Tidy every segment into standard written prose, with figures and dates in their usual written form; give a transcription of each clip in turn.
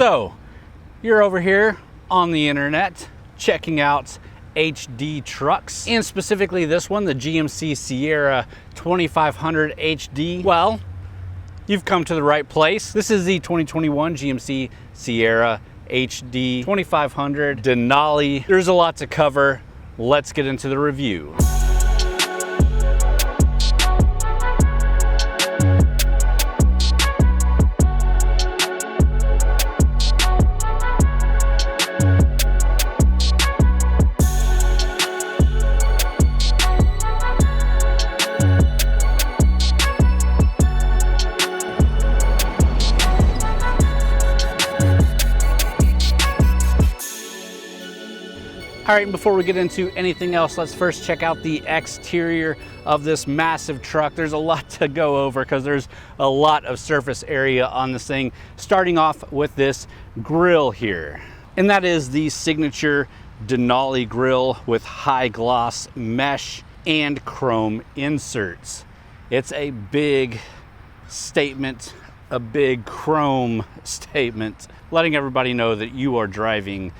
So, you're over here on the internet checking out HD trucks, and specifically this one, the GMC Sierra 2500 HD. Well, you've come to the right place. This is the 2021 GMC Sierra HD 2500 Denali. There's a lot to cover. Let's get into the review. All right, and before we get into anything else, let's first check out the exterior of this massive truck. There's a lot to go over because there's a lot of surface area on this thing, starting off with this grille here. And that is the signature Denali grille with high gloss mesh and chrome inserts. It's a big statement, a big chrome statement, letting everybody know that you are driving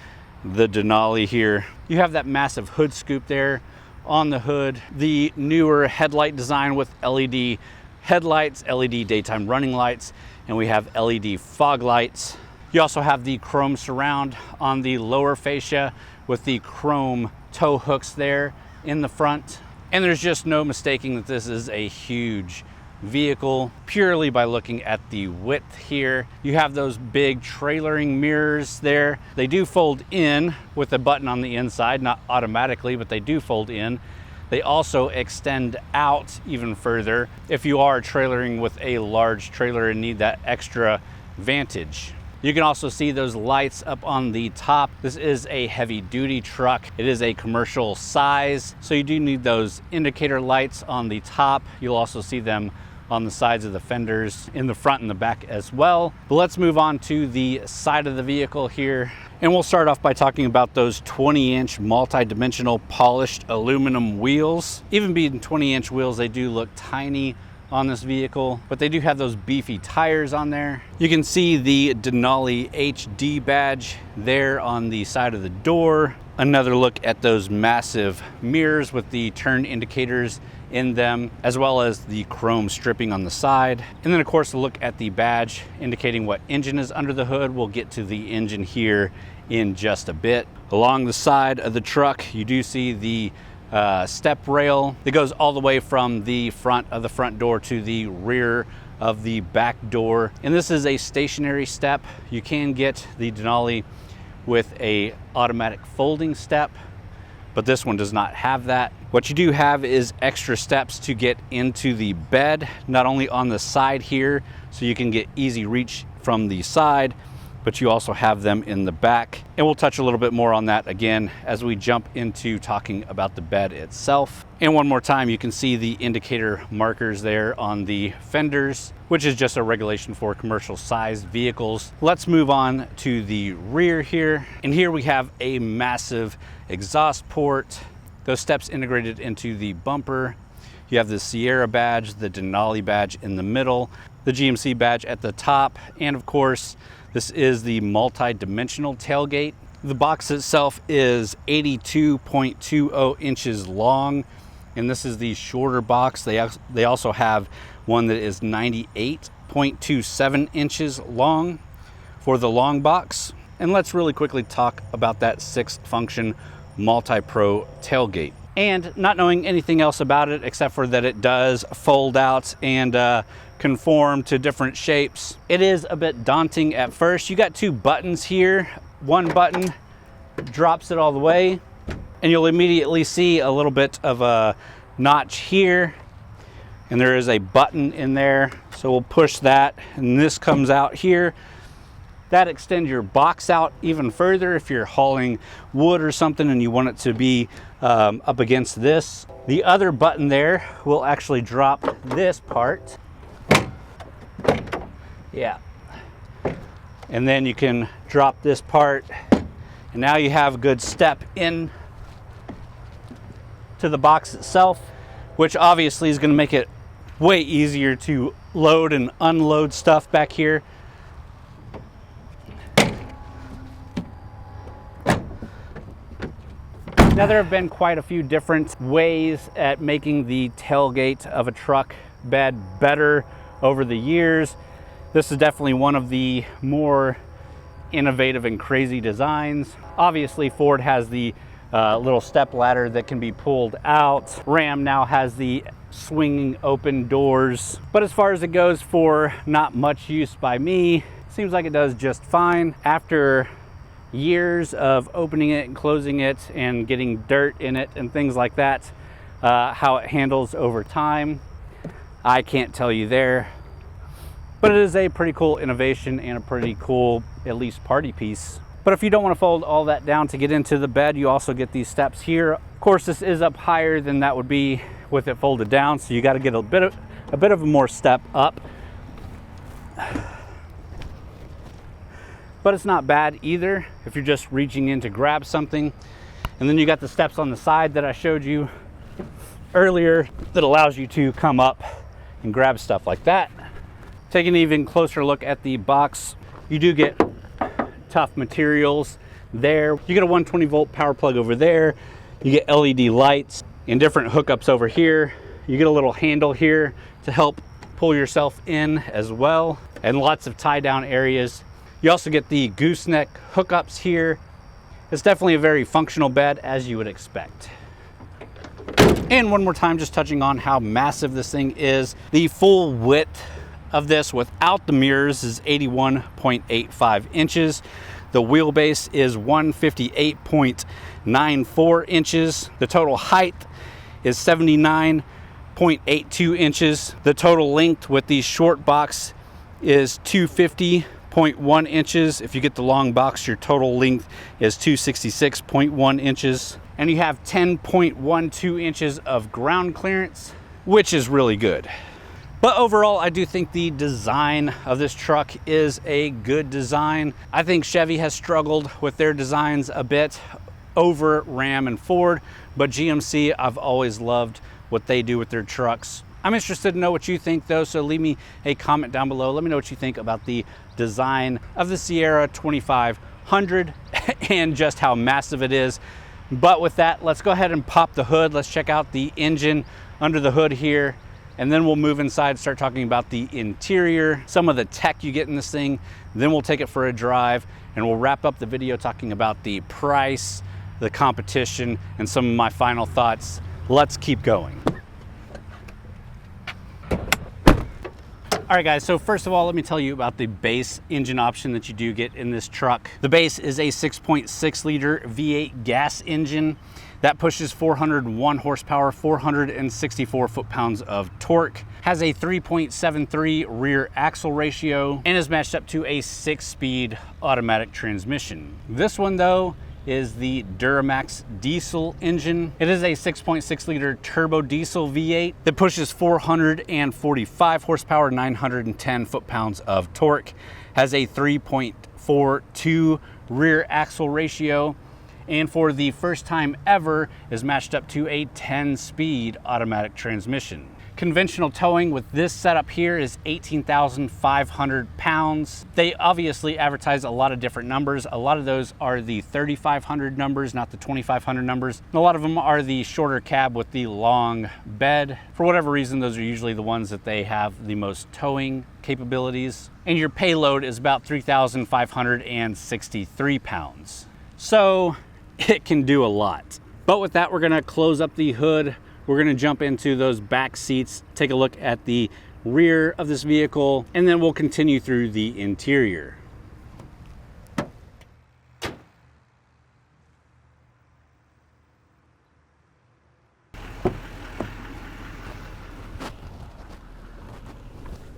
the Denali here. You have that massive hood scoop there on the hood, the newer headlight design with LED headlights, LED daytime running lights, and we have LED fog lights. You also have the chrome surround on the lower fascia with the chrome tow hooks there in the front. And there's just no mistaking that this is a huge vehicle purely by looking at the width here. You have those big trailering mirrors there. They do fold in with a button on the inside, not automatically, but they do fold in. They also extend out even further if you are trailering with a large trailer and need that extra vantage. You can also see those lights up on the top. This is a heavy duty truck. It is a commercial size, so you do need those indicator lights on the top. You'll also see them on the sides of the fenders, in the front and the back as well. But let's move on to the side of the vehicle here. And we'll start off by talking about those 20-inch multi-dimensional polished aluminum wheels. Even being 20-inch wheels, they do look tiny on this vehicle, but they do have those beefy tires on there. You can see the Denali HD badge there on the side of the door. Another look at those massive mirrors with the turn indicators in them, as well as the chrome stripping on the side. And then of course a look at the badge indicating what engine is under the hood. We'll get to the engine here in just a bit. Along the side of the truck, you do see the step rail that goes all the way from the front of the front door to the rear of the back door. And this is a stationary step. You can get the Denali with a automatic folding step, but this one does not have that. What you do have is extra steps to get into the bed, not only on the side here, so you can get easy reach from the side, but you also have them in the back. And we'll touch a little bit more on that again as we jump into talking about the bed itself. And one more time, you can see the indicator markers there on the fenders, which is just a regulation for commercial sized vehicles. Let's move on to the rear here. And here we have a massive exhaust port, those steps integrated into the bumper. You have the Sierra badge, the Denali badge in the middle, the GMC badge at the top, and of course, this is the multi-dimensional tailgate. The box itself is 82.20 inches long, and this is the shorter box. They also have one that is 98.27 inches long for the long box. And let's really quickly talk about that 6-function multi-pro tailgate. And not knowing anything else about it except for that it does fold out and conform to different shapes, it is a bit daunting at first. You got 2 buttons here. One button drops it all the way, and you'll immediately see a little bit of a notch here, and there is a button in there. So we'll push that, and this comes out here. That extends your box out even further if you're hauling wood or something and you want it to be up against this. The other button there will actually drop this part. Yeah. And then you can drop this part, and now you have a good step in to the box itself, which obviously is going to make it way easier to load and unload stuff back here. Now, there have been quite a few different ways at making the tailgate of a truck bed better over the years. This is definitely one of the more innovative and crazy designs. Obviously, Ford has the little step ladder that can be pulled out. Ram now has the swinging open doors. But as far as it goes for not much use by me, seems like it does just fine. After years of opening it and closing it and getting dirt in it and things like that, how it handles over time, I can't tell you there. But it is a pretty cool innovation and a pretty cool, at least, party piece. But if you don't want to fold all that down to get into the bed, you also get these steps here. Of course, this is up higher than that would be with it folded down, so you got to get a bit of a more step up. But it's not bad either if you're just reaching in to grab something. And then you got the steps on the side that I showed you earlier that allows you to come up and grab stuff like that. Take an even closer look at the box. You do get tough materials there. You get a 120 volt power plug over there. You get LED lights and different hookups over here. You get a little handle here to help pull yourself in as well, and lots of tie down areas. You also get the gooseneck hookups here. It's definitely a very functional bed, as you would expect. And one more time, just touching on how massive this thing is. The full width of this without the mirrors is 81.85 inches. The wheelbase is 158.94 inches. The total height is 79.82 inches. The total length with the short box is 250.1 inches. If you get the long box, your total length is 266.1 inches. And you have 10.12 inches of ground clearance, which is really good. But overall, I do think the design of this truck is a good design. I think Chevy has struggled with their designs a bit over Ram and Ford, but GMC, I've always loved what they do with their trucks. I'm interested to know what you think though, so leave me a comment down below. Let me know what you think about the design of the Sierra 2500 and just how massive it is. But with that, let's go ahead and pop the hood. Let's check out the engine under the hood here. And then we'll move inside, start talking about the interior, some of the tech you get in this thing. Then we'll take it for a drive and we'll wrap up the video talking about the price, the competition, and some of my final thoughts. Let's keep going. All right guys, so first of all, let me tell you about the base engine option that you do get in this truck. The base is a 6.6 liter V8 gas engine that pushes 401 horsepower, 464 foot-pounds of torque, has a 3.73 rear axle ratio, and is matched up to a 6-speed automatic transmission. This one though is the Duramax diesel engine. It is a 6.6 liter turbo diesel V8 that pushes 445 horsepower, 910 foot-pounds of torque, has a 3.42 rear axle ratio, and for the first time ever is matched up to a 10-speed automatic transmission. Conventional towing with this setup here is 18,500 pounds. They obviously advertise a lot of different numbers. A lot of those are the 3,500 numbers, not the 2,500 numbers. And a lot of them are the shorter cab with the long bed. For whatever reason, those are usually the ones that they have the most towing capabilities. And your payload is about 3,563 pounds. So it can do a lot. But with that, we're gonna close up the hood. We're gonna jump into those back seats, take a look at the rear of this vehicle, and then we'll continue through the interior.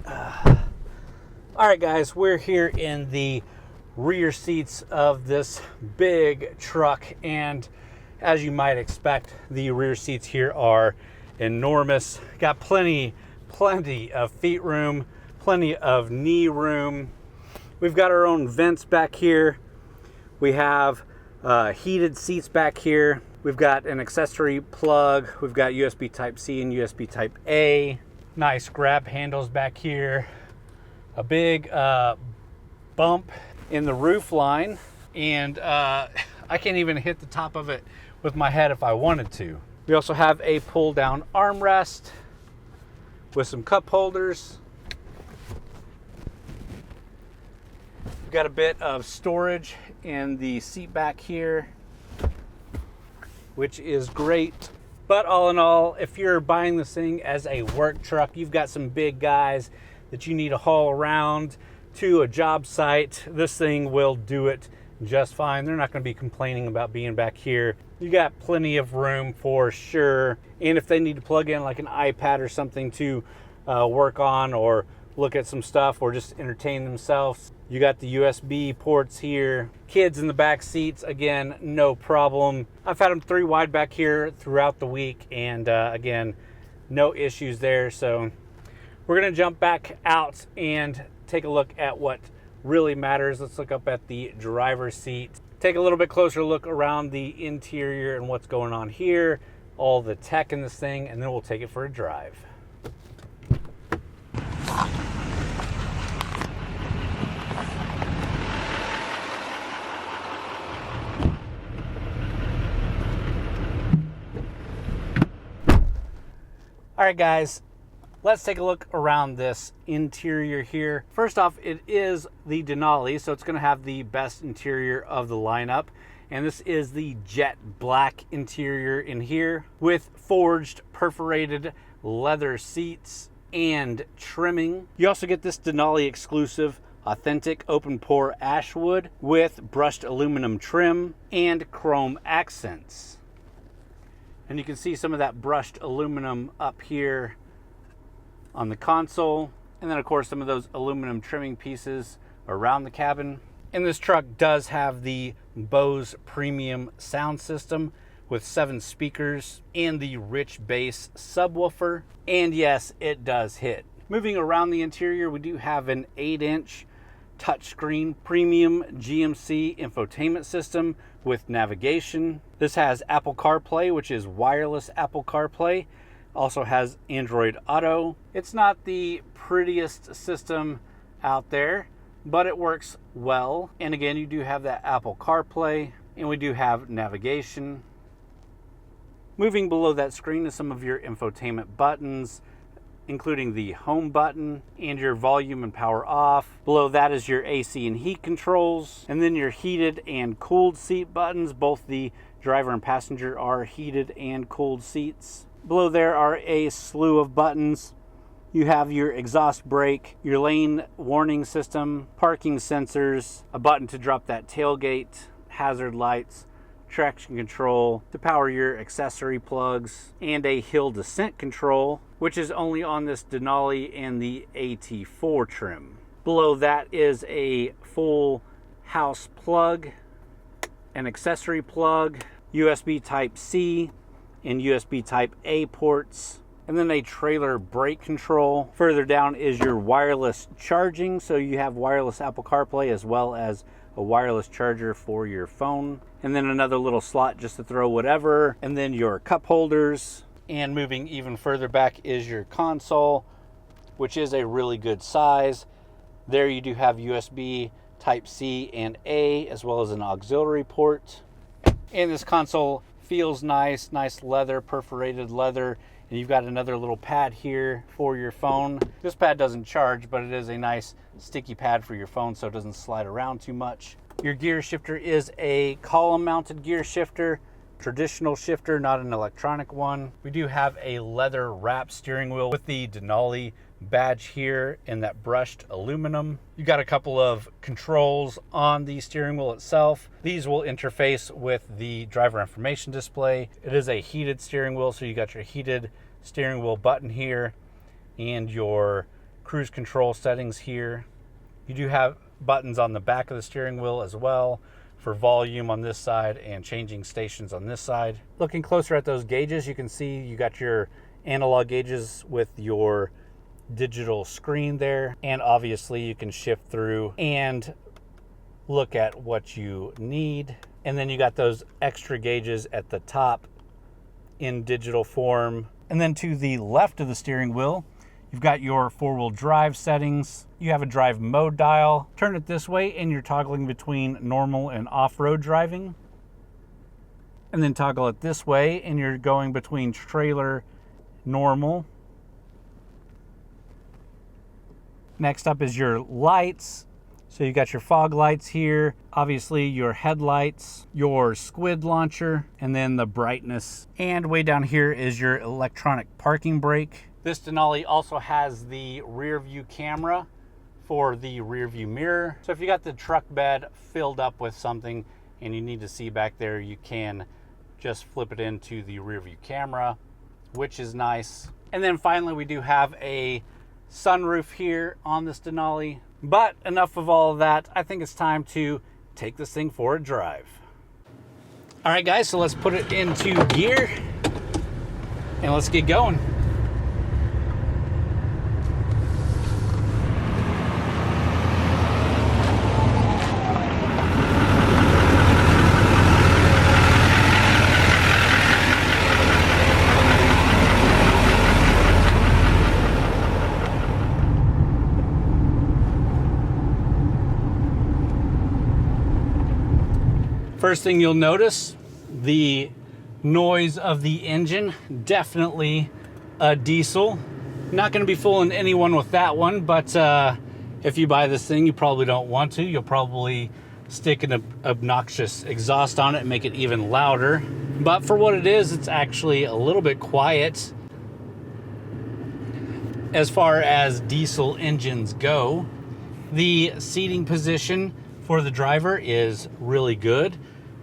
All right guys, we're here in the rear seats of this big truck, and as you might expect, the rear seats here are enormous. Got plenty of feet room, plenty of knee room. We've got our own vents back here. We have heated seats back here. We've got an accessory plug. We've got USB Type-C and USB Type-A. Nice grab handles back here. A big bump in the roof line, and I can't even hit the top of it with my head if I wanted to. We also have a pull down armrest with some cup holders. We've got a bit of storage in the seat back here, which is great. But all in all, if you're buying this thing as a work truck, you've got some big guys that you need to haul around to a job site, this thing will do it just fine. They're not going to be complaining about being back here. You got plenty of room for sure. And if they need to plug in like an iPad or something to work on or look at some stuff or just entertain themselves, you got the USB ports here. Kids in the back seats, again, no problem. I've had them 3 wide back here throughout the week, and again, no issues there. So we're gonna jump back out and take a look at what really matters. Let's look up at the driver's seat. Take a little bit closer look around the interior and what's going on here, all the tech in this thing, and then we'll take it for a drive. All right, guys, let's take a look around this interior here. First off, it is the Denali, so it's going to have the best interior of the lineup. And this is the jet black interior in here with forged perforated leather seats and trimming. You also get this Denali exclusive authentic open pore ash wood with brushed aluminum trim and chrome accents. And you can see some of that brushed aluminum up here on the console. And then of course some of those aluminum trimming pieces around the cabin. And this truck does have the Bose premium sound system with 7 speakers and the rich bass subwoofer. And yes, it does hit. Moving around the interior, we do have an 8-inch touchscreen premium GMC infotainment system with navigation. This has Apple CarPlay, which is wireless Apple CarPlay. Also has Android Auto. It's not the prettiest system out there, but it works well. And again, you do have that Apple CarPlay, and we do have navigation. Moving below that screen is some of your infotainment buttons, including the home button and your volume and power off. Below that is your AC and heat controls, and then your heated and cooled seat buttons. Both the driver and passenger are heated and cooled seats. Below there are a slew of buttons. You have your exhaust brake, your lane warning system, parking sensors, a button to drop that tailgate, hazard lights, traction control to power your accessory plugs, and a hill descent control, which is only on this Denali and the AT4 trim. Below that is a full house plug, an accessory plug, USB Type-C and USB Type-A ports, and then a trailer brake control. Further down is your wireless charging, so you have wireless Apple CarPlay as well as a wireless charger for your phone, and then another little slot just to throw whatever, and then your cup holders. And moving even further back is your console, which is a really good size. There you do have USB Type-C and A, as well as an auxiliary port. And this console feels nice leather, perforated leather. And you've got another little pad here for your phone. This pad doesn't charge, but it is a nice sticky pad for your phone so it doesn't slide around too much. Your gear shifter is a column mounted gear shifter, traditional shifter, not an electronic one. We do have a leather wrapped steering wheel with the Denali badge here in that brushed aluminum. You got a couple of controls on the steering wheel itself. These will interface with the driver information display. It is a heated steering wheel, so you got your heated steering wheel button here and your cruise control settings here. You do have buttons on the back of the steering wheel as well for volume on this side and changing stations on this side. Looking closer at those gauges, you can see you got your analog gauges with your digital screen there, and obviously you can shift through and look at what you need. And then you got those extra gauges at the top in digital form. And then to the left of the steering wheel, you've got your 4-wheel drive settings. You have a drive mode dial. Turn it this way and you're toggling between normal and off-road driving. and then toggle it this way, and you're going between trailer, normal. Next up is your lights. So you got your fog lights here, obviously your headlights, your squid launcher, and then the brightness. And way down here is your electronic parking brake. This Denali also has the rear view camera for the rear view mirror. So if you got the truck bed filled up with something and you need to see back there, you can just flip it into the rear view camera, which is nice. And then finally, we do have a sunroof here on this Denali. But enough of all of that. I think it's time to take this thing for a drive. All right, guys, so let's put it into gear and let's get going. First thing you'll notice, the noise of the engine, definitely a diesel. Not going to be fooling anyone with that one, but if you buy this thing, you probably don't want to. You'll probably stick an obnoxious exhaust on it and make it even louder. But for what it is, it's actually a little bit quiet as far as diesel engines go. The seating position for the driver is really good.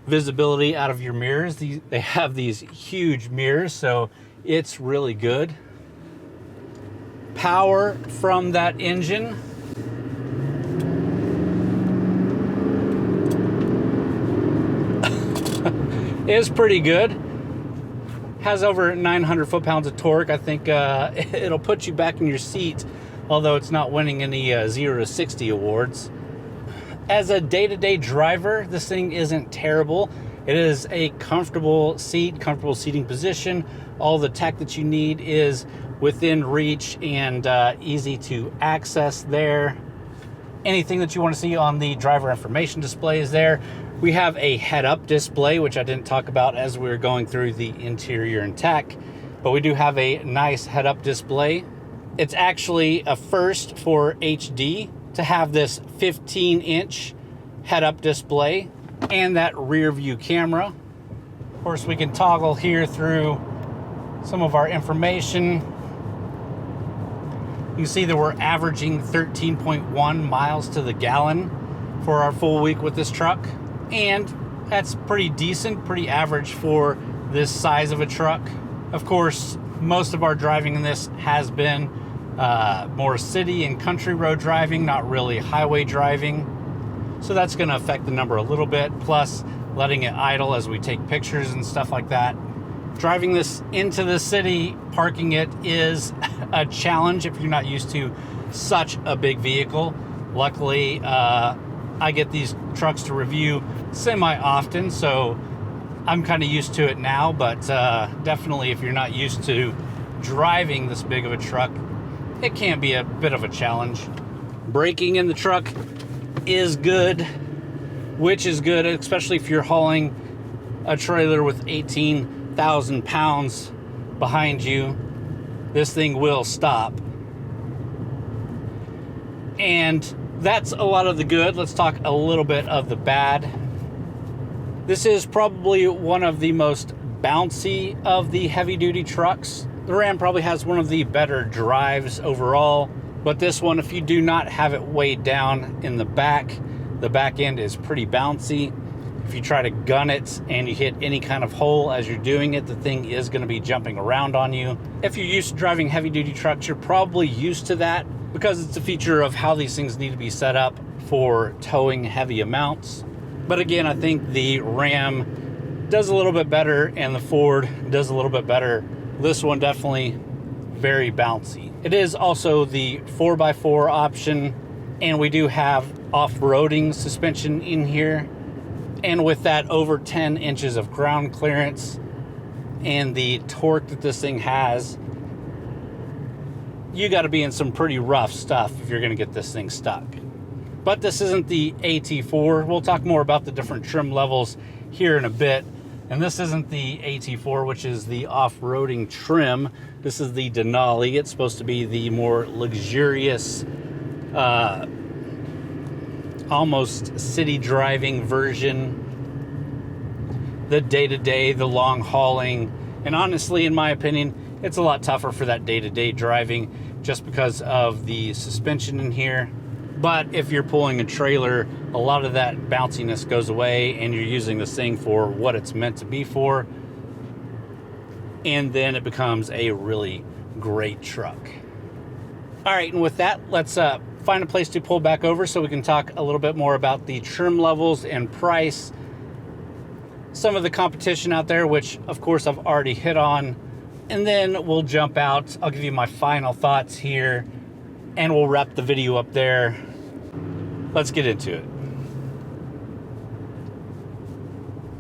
Visibility out of your mirrors, they have these huge mirrors, so it's really good. Power from that engine is pretty good. Has over 900 foot-pounds of torque. I think it'll put you back in your seat, although it's not winning any 0 to 60 awards. As a day-to-day driver, this thing isn't terrible. It is a comfortable seat, comfortable seating position. All the tech that you need is within reach and easy to access there. Anything that you want to see on the driver information display is there. We have a head-up display, which I didn't talk about as we were going through the interior and tech, but we do have a nice head-up display. It's actually a first for HD to have this 15-inch head-up display and that rear view camera. Of course, we can toggle here through some of our information. You can see that we're averaging 13.1 miles to the gallon for our full week with this truck, and that's pretty decent, pretty average for this size of a truck. Of course, most of our driving in this has been more city and country road driving, not really highway driving. So that's going to affect the number a little bit, plus letting it idle as we take pictures and stuff like that. Driving this into the city, parking it is a challenge if you're not used to such a big vehicle. Luckily, I get these trucks to review semi-often, so I'm kind of used to it now, but definitely if you're not used to driving this big of a truck, it can be a bit of a challenge. Braking in the truck is good, which is good, especially if you're hauling a trailer with 18,000 pounds behind you. This thing will stop. And that's a lot of the good. Let's talk a little bit of the bad. This is probably one of the most bouncy of the heavy-duty trucks. The Ram probably has one of the better drives overall, but this one, if you do not have it weighed down in the back end is pretty bouncy. If you try to gun it and you hit any kind of hole as you're doing it, the thing is going to be jumping around on you. If you're used to driving heavy-duty trucks, you're probably used to that because it's a feature of how these things need to be set up for towing heavy amounts. But again, I think the Ram does a little bit better and the Ford does a little bit better. This one definitely very bouncy. It is also the 4x4 option, and we do have off-roading suspension in here. And with that over 10 inches of ground clearance and the torque that this thing has, you got to be in some pretty rough stuff if you're going to get this thing stuck. But this isn't the AT4. We'll talk more about the different trim levels here in a bit. And this isn't the AT4, which is the off-roading trim. This is the Denali. It's supposed to be the more luxurious, almost city driving version. The day-to-day, the long hauling. And honestly, in my opinion, it's a lot tougher for that day-to-day driving just because of the suspension in here. But if you're pulling a trailer, a lot of that bounciness goes away and you're using this thing for what it's meant to be for. And then it becomes a really great truck. All right, and with that, let's find a place to pull back over so we can talk a little bit more about the trim levels and price. Some of the competition out there, which of course I've already hit on. And then we'll jump out. I'll give you my final thoughts here and we'll wrap the video up there. Let's get into it.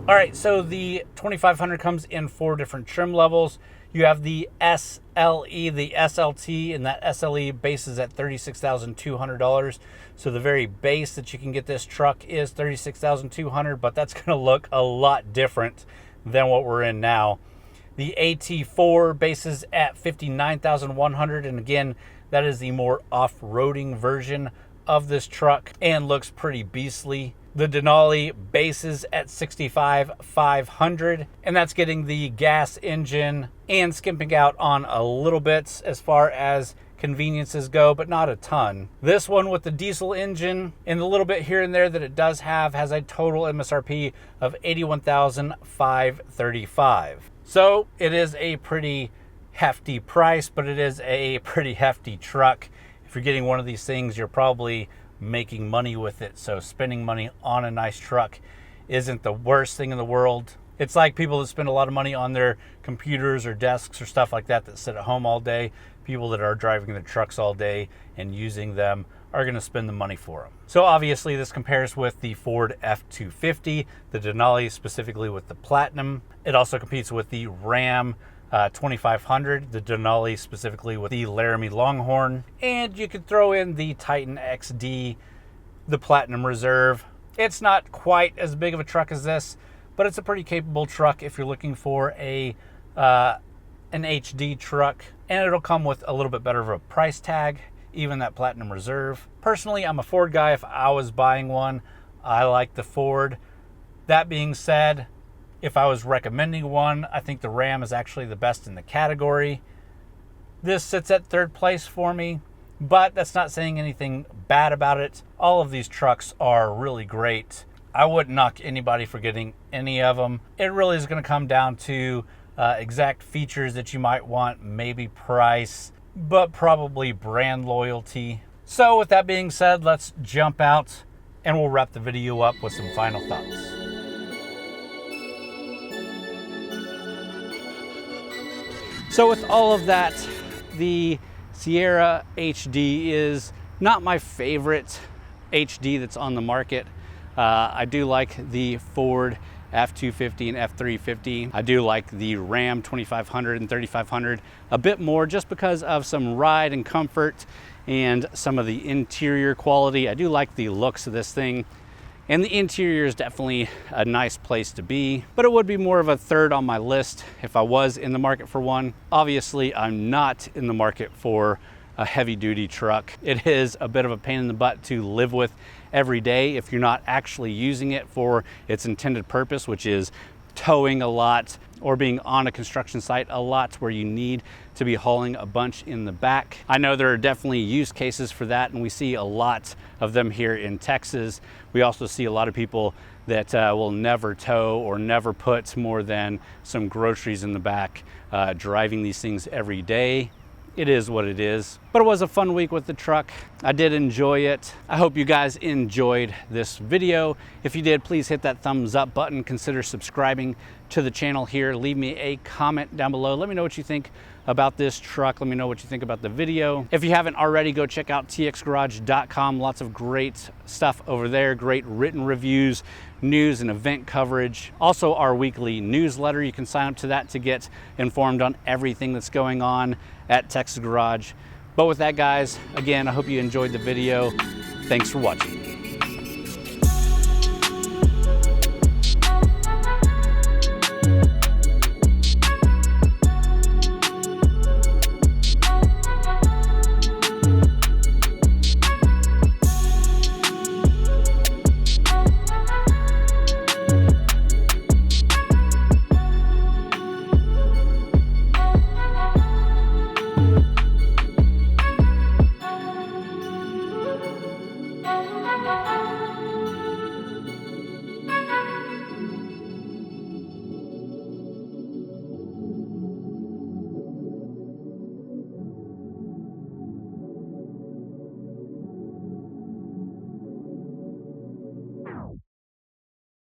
All right, so the 2500 comes in 4 different trim levels. You have the SLE, the SLT, and that SLE base is at $36,200. So the very base that you can get this truck is $36,200, but that's gonna look a lot different than what we're in now. The AT4 base is at $59,100, and again, that is the more off-roading version of this truck and looks pretty beastly. The Denali bases at $65,500, and that's getting the gas engine and skimping out on a little bit as far as conveniences go, but not a ton. This one with the diesel engine and the little bit here and there that it does have has a total MSRP of $81,535. So it is a pretty hefty price, but it is a pretty hefty truck. If you're getting one of these things, you're probably making money with it. So spending money on a nice truck isn't the worst thing in the world. It's like people that spend a lot of money on their computers or desks or stuff like that sit at home all day. People that are driving their trucks all day and using them are going to spend the money for them. So obviously this compares with the Ford F-250, the Denali specifically with the Platinum. It also competes with the Ram 2500, the Denali specifically with the Laramie Longhorn, and you could throw in the Titan XD, the Platinum Reserve. It's not quite as big of a truck as this, but it's a pretty capable truck if you're looking for an HD truck, and it'll come with a little bit better of a price tag, even that Platinum Reserve. Personally, I'm a Ford guy. If I was buying one, I like the Ford. That being said, if I was recommending one, I think the Ram is actually the best in the category. This sits at 3rd place for me, but that's not saying anything bad about it. All of these trucks are really great. I wouldn't knock anybody for getting any of them. It really is going to come down to exact features that you might want, maybe price, but probably brand loyalty. So with that being said, let's jump out and we'll wrap the video up with some final thoughts. So with all of that, the Sierra HD is not my favorite HD that's on the market. I do like the Ford F-250 and F-350. I do like the Ram 2500 and 3500 a bit more just because of some ride and comfort and some of the interior quality. I do like the looks of this thing. And the interior is definitely a nice place to be, but it would be more of a 3rd on my list if I was in the market for one. Obviously, I'm not in the market for a heavy duty truck. It is a bit of a pain in the butt to live with every day if you're not actually using it for its intended purpose, which is towing a lot or being on a construction site a lot where you need to be hauling a bunch in the back. I know there are definitely use cases for that, and we see a lot of them here in Texas. We also see a lot of people that will never tow or never put more than some groceries in the back, driving these things every day. It is what it is. But it was a fun week with the truck. I did enjoy it. I hope you guys enjoyed this video. If you did, please hit that thumbs up button. Consider subscribing to the channel here. Leave me a comment down below. Let me know what you think about this truck. Let me know what you think about the video. If you haven't already, go check out TXGARAGE.com. Lots of great stuff over there. Great written reviews, news and event coverage. Also our weekly newsletter. You can sign up to that to get informed on everything that's going on at Texas Garage. But with that, guys, again, I hope you enjoyed the video. Thanks for watching.